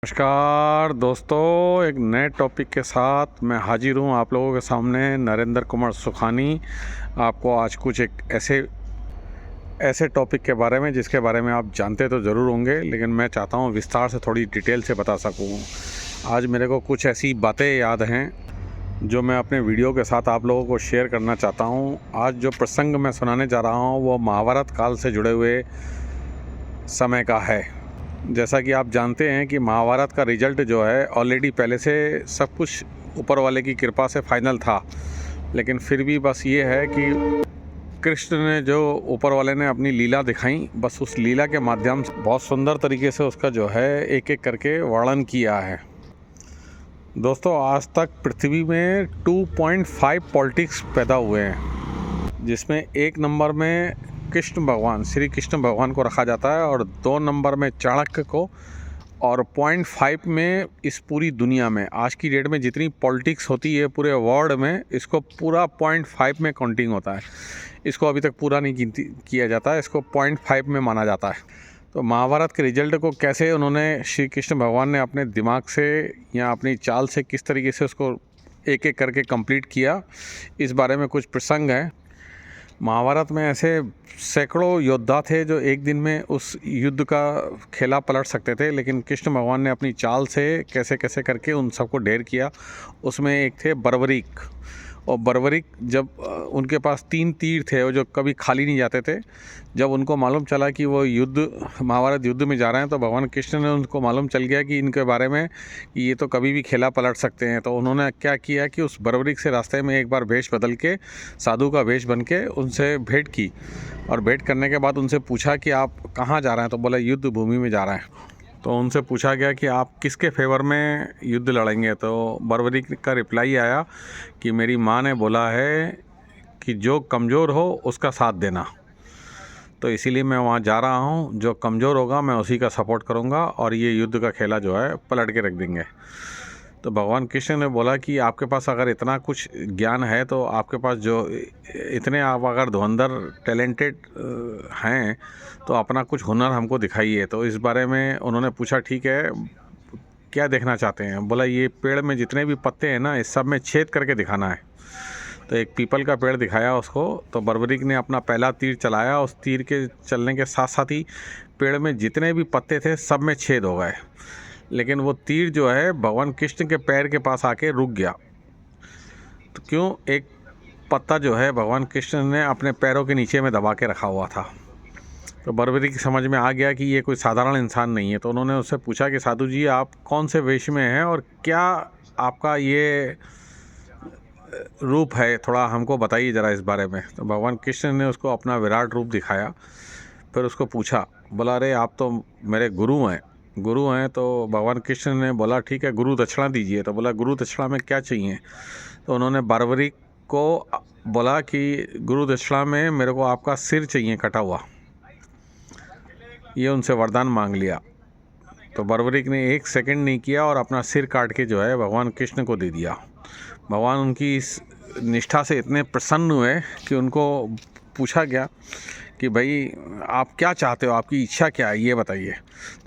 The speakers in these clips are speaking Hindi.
नमस्कार दोस्तों, एक नए टॉपिक के साथ मैं हाजिर हूँ आप लोगों के सामने। नरेंद्र कुमार सुखानी आपको आज कुछ एक ऐसे टॉपिक के बारे में जिसके बारे में आप जानते तो ज़रूर होंगे, लेकिन मैं चाहता हूँ विस्तार से थोड़ी डिटेल से बता सकूँ। आज मेरे को कुछ ऐसी बातें याद हैं जो मैं अपने वीडियो के साथ आप लोगों को शेयर करना चाहता हूँ। आज जो प्रसंग मैं सुनाने जा रहा हूँ वो महाभारत काल से जुड़े हुए समय का है। जैसा कि आप जानते हैं कि महाभारत का रिजल्ट जो है ऑलरेडी पहले से सब कुछ ऊपर वाले की कृपा से फाइनल था, लेकिन फिर भी बस ये है कि कृष्ण ने जो ऊपर वाले ने अपनी लीला दिखाई, बस उस लीला के माध्यम से बहुत सुंदर तरीके से उसका जो है एक एक करके वर्णन किया है। दोस्तों, आज तक पृथ्वी में 2.5 पॉलिटिक्स पैदा हुए हैं, जिसमें एक नंबर में कृष्ण भगवान, श्री कृष्ण भगवान को रखा जाता है, और 2 नंबर में चाणक्य को, और 0.5 में इस पूरी दुनिया में आज की डेट में जितनी पॉलिटिक्स होती है पूरे वर्ल्ड में, इसको पूरा 0.5 में काउंटिंग होता है। इसको अभी तक पूरा नहीं किया जाता है, इसको 0.5 में माना जाता है। तो महाभारत के रिजल्ट को कैसे उन्होंने, श्री कृष्ण भगवान ने अपने दिमाग से या अपनी चाल से किस तरीके से उसको एक एक करके कंप्लीट किया, इस बारे में कुछ प्रसंग हैं। महाभारत में ऐसे सैकड़ों योद्धा थे जो एक दिन में उस युद्ध का खेला पलट सकते थे, लेकिन कृष्ण भगवान ने अपनी चाल से कैसे कैसे करके उन सबको ढेर किया। उसमें एक थे बर्बरीक, और बर्बरीक जब उनके पास 3 तीर थे वो जो कभी खाली नहीं जाते थे। जब उनको मालूम चला कि वो महाभारत युद्ध में जा रहे हैं, तो भगवान कृष्ण ने उनको मालूम चल गया कि इनके बारे में कि ये तो कभी भी खेला पलट सकते हैं। तो उन्होंने क्या किया कि उस बर्बरीक से रास्ते में एक बार वेश बदल के, साधु का वेश बन के उनसे भेंट की, और भेंट करने के बाद उनसे पूछा कि आप कहाँ जा रहे हैं। तो बोला युद्ध भूमि में जा रहे हैं। तो उनसे पूछा गया कि आप किसके फेवर में युद्ध लड़ेंगे। तो बर्बरीक का रिप्लाई आया कि मेरी माँ ने बोला है कि जो कमज़ोर हो उसका साथ देना, तो इसीलिए मैं वहाँ जा रहा हूँ। जो कमज़ोर होगा मैं उसी का सपोर्ट करूँगा, और ये युद्ध का खेला जो है पलट के रख देंगे। तो भगवान कृष्ण ने बोला कि आपके पास अगर इतना कुछ ज्ञान है, तो आपके पास जो इतने आप अगर धुरंधर टैलेंटेड हैं, तो अपना कुछ हुनर हमको दिखाइए। तो इस बारे में उन्होंने पूछा, ठीक है क्या देखना चाहते हैं। बोला ये पेड़ में जितने भी पत्ते हैं ना, इस सब में छेद करके दिखाना है। तो एक पीपल का पेड़ दिखाया उसको। तो बर्बरीक ने अपना पहला तीर चलाया, उस तीर के चलने के साथ साथ ही पेड़ में जितने भी पत्ते थे सब में छेद हो गए, लेकिन वो तीर जो है भगवान कृष्ण के पैर के पास आके रुक गया। तो क्यों, एक पत्ता जो है भगवान कृष्ण ने अपने पैरों के नीचे में दबा के रखा हुआ था। तो बर्बरीक की समझ में आ गया कि ये कोई साधारण इंसान नहीं है। तो उन्होंने उससे पूछा कि साधु जी आप कौन से वेश में हैं और क्या आपका ये रूप है, थोड़ा हमको बताइए ज़रा इस बारे में। तो भगवान कृष्ण ने उसको अपना विराट रूप दिखाया। फिर उसको पूछा, बोला अरे आप तो मेरे गुरु हैं। तो भगवान कृष्ण ने बोला ठीक है गुरु दक्षिणा दीजिए। तो बोला गुरु दक्षिणा में क्या चाहिए। तो उन्होंने बर्बरीक को बोला कि गुरु दक्षिणा में मेरे को आपका सिर चाहिए कटा हुआ, ये उनसे वरदान मांग लिया। तो बर्बरीक ने 1 सेकंड नहीं किया और अपना सिर काट के जो है भगवान कृष्ण को दे दिया। भगवान उनकी इस निष्ठा से इतने प्रसन्न हुए कि उनको पूछा गया कि भाई आप क्या चाहते हो, आपकी इच्छा क्या है, ये बताइए।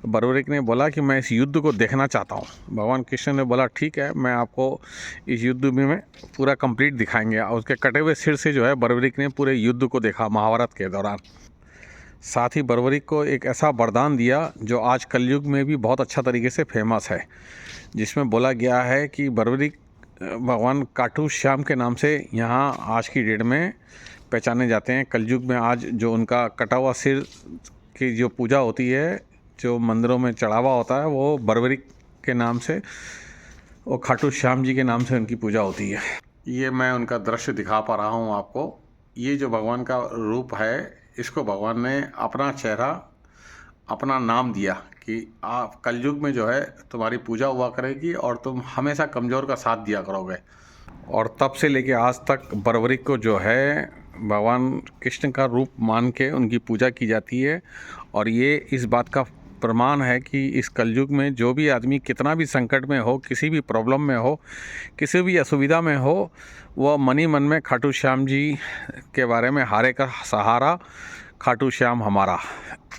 तो बर्बरीक ने बोला कि मैं इस युद्ध को देखना चाहता हूँ। भगवान कृष्ण ने बोला ठीक है, मैं आपको इस युद्ध में पूरा कंप्लीट दिखाएंगे। और उसके कटे हुए सिर से जो है बर्बरीक ने पूरे युद्ध को देखा महाभारत के दौरान। साथ ही बर्बरीक को एक ऐसा वरदान दिया जो आज कलयुग में भी बहुत अच्छा तरीके से फेमस है, जिसमें बोला गया है कि बर्बरीक भगवान खाटू श्याम के नाम से यहाँ आज की डेट में पहचाने जाते हैं। कलयुग में आज जो उनका कटा हुआ सिर की जो पूजा होती है, जो मंदिरों में चढ़ावा होता है, वो बर्बरीक के नाम से, वो खाटू श्याम जी के नाम से उनकी पूजा होती है। ये मैं उनका दृश्य दिखा पा रहा हूँ आपको। ये जो भगवान का रूप है, इसको भगवान ने अपना चेहरा, अपना नाम दिया कि आप कलयुग में जो है तुम्हारी पूजा हुआ करेगी और तुम हमेशा कमज़ोर का साथ दिया करोगे। और तब से लेके आज तक बर्बरीक को जो है भगवान कृष्ण का रूप मान के उनकी पूजा की जाती है। और ये इस बात का प्रमाण है कि इस कलयुग में जो भी आदमी कितना भी संकट में हो, किसी भी प्रॉब्लम में हो, किसी भी असुविधा में हो, वह मन ही मन में खाटू श्याम जी के बारे में हारे का सहारा खाटू श्याम हमारा,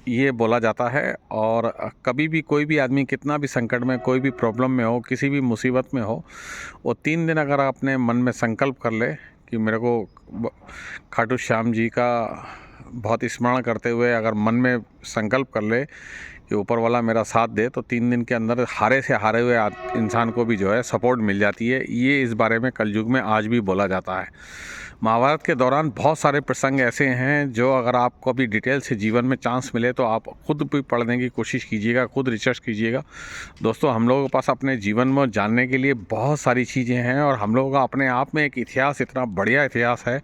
ये बोला जाता है। और कभी भी कोई भी आदमी कितना भी संकट में, कोई भी प्रॉब्लम में हो, किसी भी मुसीबत में हो, वो 3 दिन अगर अपने मन में संकल्प कर ले कि मेरे को खाटू श्याम जी का बहुत स्मरण करते हुए अगर मन में संकल्प कर ले कि ऊपर वाला मेरा साथ दे, तो 3 दिन के अंदर हारे से हारे हुए इंसान को भी जो है सपोर्ट मिल जाती है। ये इस बारे में कलयुग में आज भी बोला जाता है। महाभारत के दौरान बहुत सारे प्रसंग ऐसे हैं जो अगर आपको अभी डिटेल से जीवन में चांस मिले तो आप खुद भी पढ़ने की कोशिश कीजिएगा, खुद रिसर्च कीजिएगा। दोस्तों, हम लोगों के पास अपने जीवन में जानने के लिए बहुत सारी चीज़ें हैं और हम लोगों का अपने आप में एक इतिहास, इतना बढ़िया इतिहास है।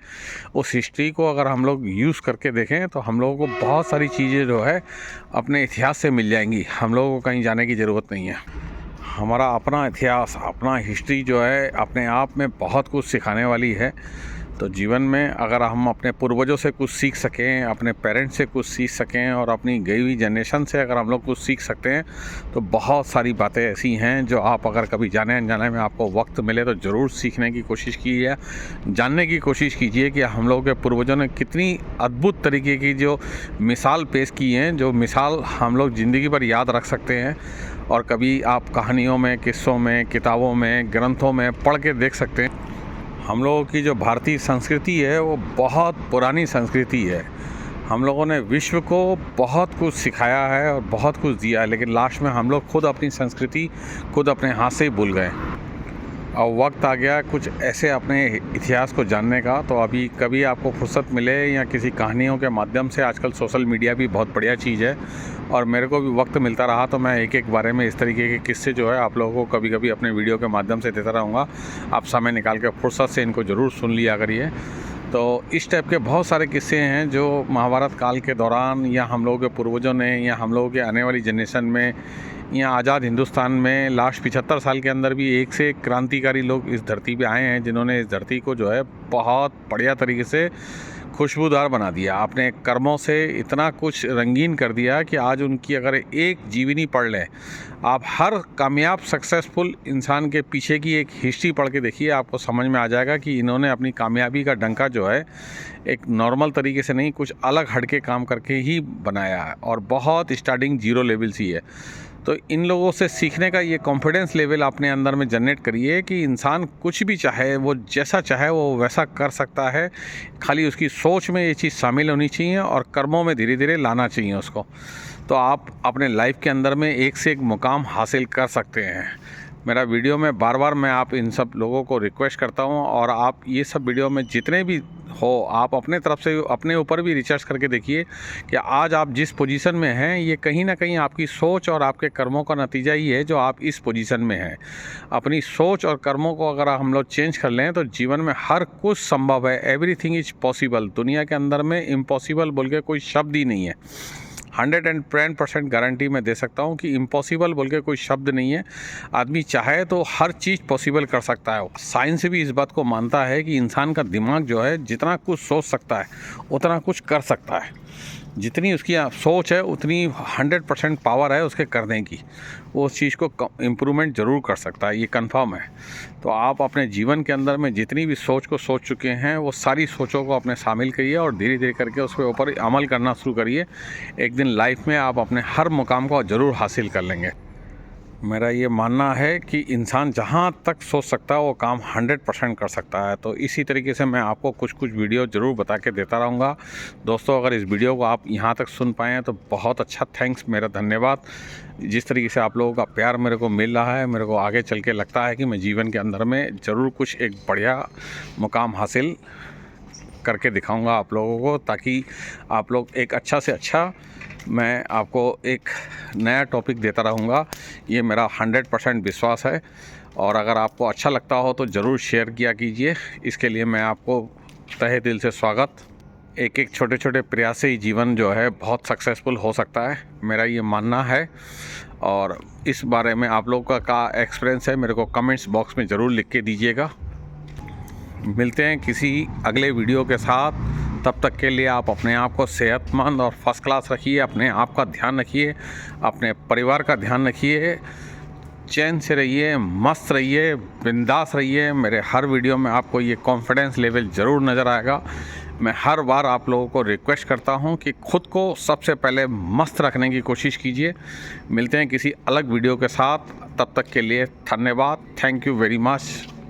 उस हिस्ट्री को अगर हम लोग यूज़ करके देखें तो हम लोगों को बहुत सारी चीज़ें जो है अपने इतिहास से मिल जाएंगी। हम लोगों को कहीं जाने की ज़रूरत नहीं है। हमारा अपना इतिहास, अपना हिस्ट्री जो है अपने आप में बहुत कुछ सिखाने वाली है। तो जीवन में अगर हम अपने पूर्वजों से कुछ सीख सकें, अपने पेरेंट्स से कुछ सीख सकें और अपनी गई हुई जनरेशन से अगर हम लोग कुछ सीख सकते हैं तो बहुत सारी बातें ऐसी हैं जो आप अगर कभी जाने अनजाने में आपको वक्त मिले तो ज़रूर सीखने की कोशिश कीजिए, जानने की कोशिश कीजिए कि हम लोगों के पूर्वजों ने कितनी अद्भुत तरीके की जो मिसाल पेश की हैं, जो मिसाल हम लोग ज़िंदगी भर याद रख सकते हैं। और कभी आप कहानियों में, किस्सों में, किताबों में, ग्रंथों में पढ़ के देख सकते हैं। हम लोगों की जो भारतीय संस्कृति है वो बहुत पुरानी संस्कृति है। हम लोगों ने विश्व को बहुत कुछ सिखाया है और बहुत कुछ दिया है, लेकिन लास्ट में हम लोग खुद अपनी संस्कृति खुद अपने हाथ से ही भूल गए। अब वक्त आ गया कुछ ऐसे अपने इतिहास को जानने का। तो अभी कभी आपको फुर्सत मिले या किसी कहानियों के माध्यम से, आजकल सोशल मीडिया भी बहुत बढ़िया चीज़ है और मेरे को भी वक्त मिलता रहा तो मैं एक एक बारे में इस तरीके के किस्से जो है आप लोगों को कभी कभी अपने वीडियो के माध्यम से देता रहूँगा। आप समय निकाल के फुर्सत से इनको ज़रूर सुन लिया करिए। तो इस टाइप के बहुत सारे किस्से हैं जो महाभारत काल के दौरान या हम लोगों के पूर्वजों ने या हम लोगों के आने वाली जनरेशन में या आज़ाद हिंदुस्तान में लास्ट 75 साल के अंदर भी एक से एक क्रांतिकारी लोग इस धरती पे आए हैं जिन्होंने इस धरती को जो है बहुत बढ़िया तरीके से खुशबूदार बना दिया। अपने कर्मों से इतना कुछ रंगीन कर दिया कि आज उनकी अगर एक जीवनी पढ़ लें, आप हर कामयाब सक्सेसफुल इंसान के पीछे की एक हिस्ट्री पढ़ के देखिए, आपको समझ में आ जाएगा कि इन्होंने अपनी कामयाबी का डंका जो है एक नॉर्मल तरीके से नहीं, कुछ अलग हटके काम करके ही बनाया है और बहुत स्टार्टिंग जीरो लेवल सी है। तो इन लोगों से सीखने का ये कॉन्फिडेंस लेवल अपने अंदर में जनरेट करिए कि इंसान कुछ भी चाहे, वो जैसा चाहे वो वैसा कर सकता है। खाली उसकी सोच में ये चीज़ शामिल होनी चाहिए और कर्मों में धीरे धीरे लाना चाहिए उसको। तो आप अपने लाइफ के अंदर में एक से एक मुकाम हासिल कर सकते हैं। मेरा वीडियो में बार बार मैं आप इन सब लोगों को रिक्वेस्ट करता हूं और आप ये सब वीडियो में जितने भी हो आप अपने तरफ से अपने ऊपर भी रिसर्च करके देखिए कि आज आप जिस पोजीशन में हैं ये कहीं ना कहीं आपकी सोच और आपके कर्मों का नतीजा ही है जो आप इस पोजीशन में हैं। अपनी सोच और कर्मों को अगर हम लोग चेंज कर लें तो जीवन में हर कुछ संभव है। Everything is possible. दुनिया के अंदर में इम्पॉसिबल बोल के कोई शब्द ही नहीं है। 110% गारंटी मैं दे सकता हूँ कि इम्पॉसिबल बोल के कोई शब्द नहीं है। आदमी चाहे तो हर चीज़ पॉसिबल कर सकता है। साइंस भी इस बात को मानता है कि इंसान का दिमाग जो है जितना कुछ सोच सकता है उतना कुछ कर सकता है। जितनी उसकी सोच है उतनी 100% पावर है उसके करने की। वो उस चीज़ को इम्प्रूवमेंट ज़रूर कर सकता है, ये कंफर्म है। तो आप अपने जीवन के अंदर में जितनी भी सोच को सोच चुके हैं वो सारी सोचों को अपने शामिल करिए और धीरे धीरे करके उसके ऊपर अमल करना शुरू करिए। एक दिन लाइफ में आप अपने हर मुकाम को ज़रूर हासिल कर लेंगे। मेरा ये मानना है कि इंसान जहाँ तक सोच सकता है वो काम 100% कर सकता है। तो इसी तरीके से मैं आपको कुछ कुछ वीडियो ज़रूर बता के देता रहूँगा। दोस्तों, अगर इस वीडियो को आप यहाँ तक सुन पाए हैं तो बहुत अच्छा थैंक्स, मेरा धन्यवाद। जिस तरीके से आप लोगों का प्यार मेरे को मिल रहा है, मेरे को आगे चल के लगता है कि मैं जीवन के अंदर में ज़रूर कुछ एक बढ़िया मुकाम हासिल करके दिखाऊँगा आप लोगों को, ताकि आप लोग एक अच्छा से अच्छा मैं आपको एक नया टॉपिक देता रहूँगा। ये मेरा 100% विश्वास है। और अगर आपको अच्छा लगता हो तो ज़रूर शेयर किया कीजिए। इसके लिए मैं आपको तहे दिल से स्वागत। एक एक छोटे छोटे प्रयास से ही जीवन जो है बहुत सक्सेसफुल हो सकता है, मेरा ये मानना है। और इस बारे में आप लोगों का एक्सपीरियंस है मेरे को कमेंट्स बॉक्स में ज़रूर लिख के दीजिएगा। मिलते हैं किसी अगले वीडियो के साथ। तब तक के लिए आप अपने आप को सेहतमंद और फर्स्ट क्लास रखिए, अपने आप का ध्यान रखिए, अपने परिवार का ध्यान रखिए, चैन से रहिए, मस्त रहिए, बिंदास रहिए। मेरे हर वीडियो में आपको ये कॉन्फिडेंस लेवल ज़रूर नज़र आएगा। मैं हर बार आप लोगों को रिक्वेस्ट करता हूं कि खुद को सबसे पहले मस्त रखने की कोशिश कीजिए। मिलते हैं किसी अलग वीडियो के साथ, तब तक के लिए धन्यवाद। Thank you very much.